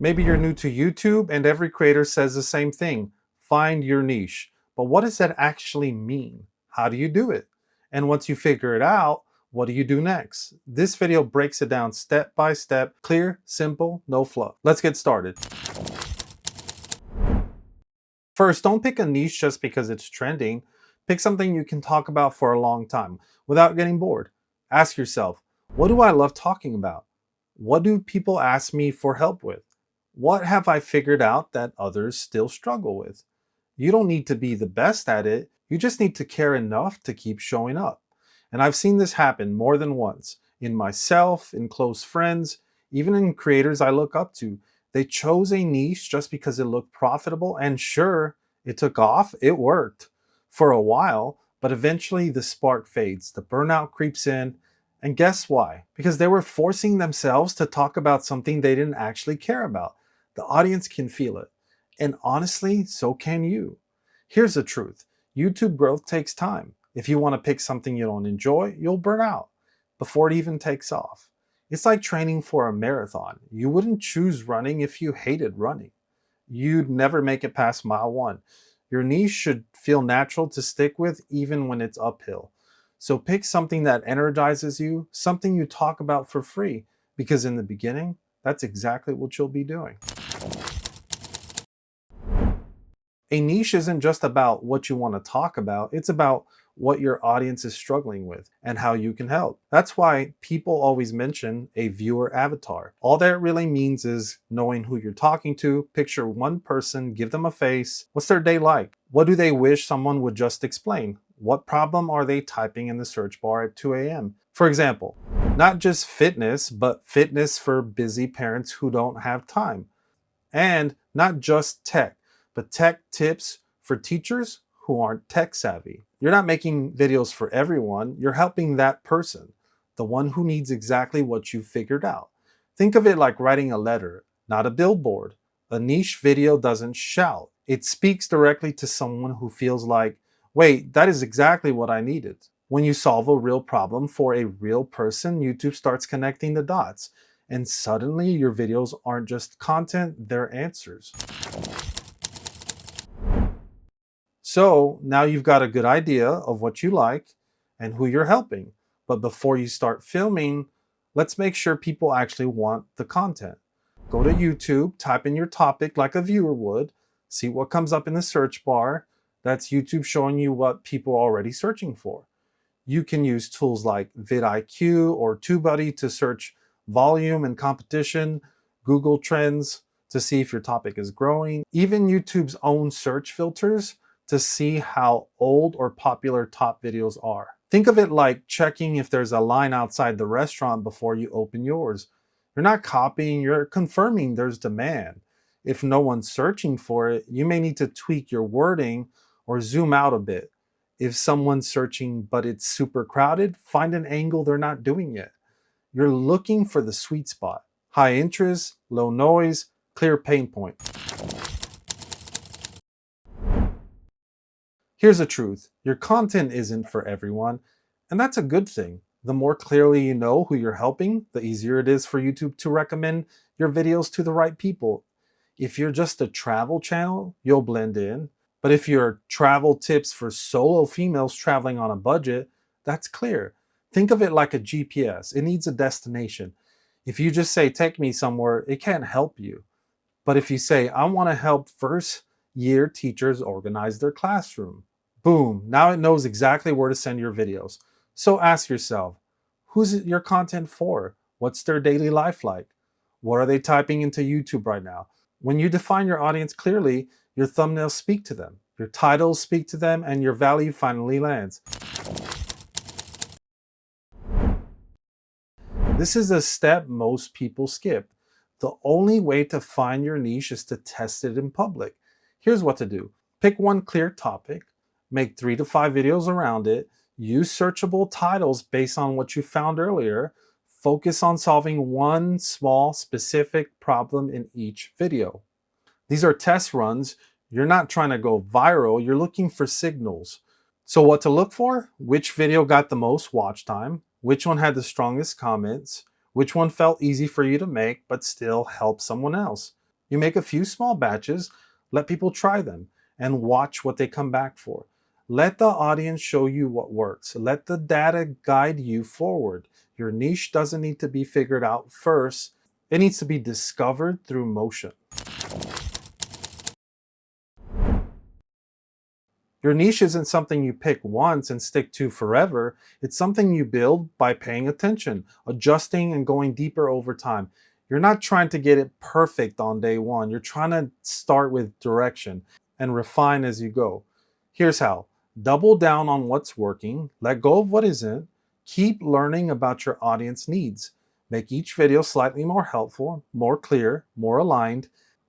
Maybe you're new to YouTube and every creator says the same thing: find your niche. But what does that actually mean? How do you do it? And once you figure it out, what do you do next? This video breaks it down step by step, clear, simple, no fluff. Let's get started. First, don't pick a niche just because it's trending. Pick something you can talk about for a long time without getting bored. Ask yourself, what do I love talking about? What do people ask me for help with? What have I figured out that others still struggle with? You don't need to be the best at it, you just need to care enough to keep showing up. And I've seen this happen more than once in myself, in close friends, even in creators I look up to. They chose a niche just because it looked profitable, and sure, it took off, it worked for a while, but eventually the spark fades, the burnout creeps in, and guess why? Because they were forcing themselves to talk about something they didn't actually care about. The audience can feel it. And honestly, so can you. Here's the truth: YouTube growth takes time. If you want to pick something you don't enjoy, you'll burn out before it even takes off. It's like training for a marathon. You wouldn't choose running if you hated running. You'd never make it past mile one. Your niche should feel natural to stick with even when it's uphill. So pick something that energizes you, something you talk about for free, because in the beginning, that's exactly what you'll be doing. A niche isn't just about what you want to talk about, it's about what your audience is struggling with and how you can help. That's why people always mention a viewer avatar. All that really means is knowing who you're talking to. Picture one person, give them a face. What's their day like? What do they wish someone would just explain? What problem are they typing in the search bar at 2 a.m.? For example, not just fitness, but fitness for busy parents who don't have time. And not just tech, but tech tips for teachers who aren't tech savvy. You're not making videos for everyone, you're helping that person, the one who needs exactly what you figured out. Think of it like writing a letter, not a billboard. A niche video doesn't shout, it speaks directly to someone who feels like, wait, that is exactly what I needed. When you solve a real problem for a real person, YouTube starts connecting the dots. And suddenly your videos aren't just content, they're answers. So now you've got a good idea of what you like and who you're helping. But before you start filming, let's make sure people actually want the content. Go to YouTube, type in your topic like a viewer would, see what comes up in the search bar. That's YouTube showing you what people are already searching for. You can use tools like VidIQ or TubeBuddy to search volume and competition, Google Trends to see if your topic is growing, even YouTube's own search filters to see how old or popular top videos are. Think of it like checking if there's a line outside the restaurant before you open yours. You're not copying, you're confirming there's demand. If no one's searching for it, you may need to tweak your wording or zoom out a bit. If someone's searching but it's super crowded, find an angle they're not doing yet. You're looking for the sweet spot: high interest, low noise, clear pain point. Here's the truth: your content isn't for everyone, and that's a good thing. The more clearly you know who you're helping, the easier it is for YouTube to recommend your videos to the right people. If you're just a travel channel, you'll blend in. But if you're travel tips for solo females traveling on a budget, that's clear. Think of it like a GPS. It needs a destination. If you just say, take me somewhere, it can't help you. But if you say, I want to help first year teachers organize their classroom, boom, now it knows exactly where to send your videos. So ask yourself, who's your content for? What's their daily life like? What are they typing into YouTube right now? When you define your audience clearly, your thumbnails speak to them, your titles speak to them, and your value finally lands. This is a step most people skip. The only way to find your niche is to test it in public. Here's what to do. Pick one clear topic, make 3 to 5 videos around it, use searchable titles based on what you found earlier, focus on solving one small specific problem in each video. These are test runs. You're not trying to go viral, you're looking for signals. So what to look for? Which video got the most watch time? Which one had the strongest comments? Which one felt easy for you to make but still help someone else? You make a few small batches, let people try them, and watch what they come back for. Let the audience show you what works. Let the data guide you forward. Your niche doesn't need to be figured out first, it needs to be discovered through motion. Your niche isn't something you pick once and stick to forever. It's something you build by paying attention, adjusting, and going deeper over time. You're not trying to get it perfect on day one. You're trying to start with direction and refine as you go. Here's how: double down on what's working, let go of what isn't, keep learning about your audience needs. Make each video slightly more helpful, more clear, more aligned.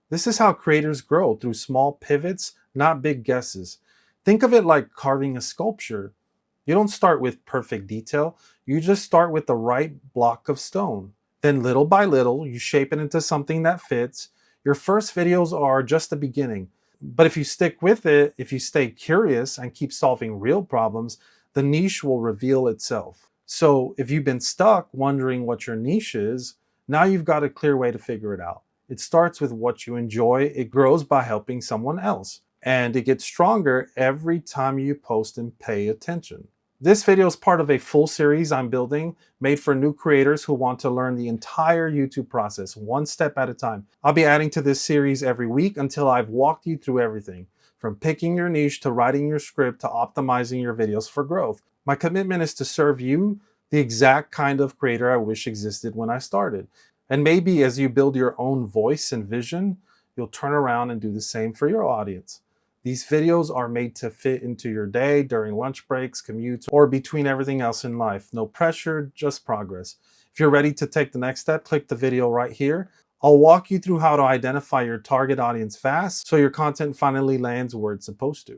This is how creators grow, through small pivots, not big guesses. Think of it like carving a sculpture. You don't start with perfect detail, you just start with the right block of stone. Then, little by little, you shape it into something that fits. Your first videos are just the beginning. But if you stick with it, if you stay curious and keep solving real problems, the niche will reveal itself. So, if you've been stuck wondering what your niche is, now you've got a clear way to figure it out. It starts with what you enjoy, it grows by helping someone else, and it gets stronger every time you post and pay attention. This video is part of a full series I'm building, made for new creators who want to learn the entire YouTube process, one step at a time. I'll be adding to this series every week until I've walked you through everything, from picking your niche to writing your script to optimizing your videos for growth. My commitment is to serve you the exact kind of creator I wish existed when I started. And maybe as you build your own voice and vision, you'll turn around and do the same for your audience. These videos are made to fit into your day, during lunch breaks, commutes, or between everything else in life. No pressure, just progress. If you're ready to take the next step, click the video right here. I'll walk you through how to identify your target audience fast so your content finally lands where it's supposed to.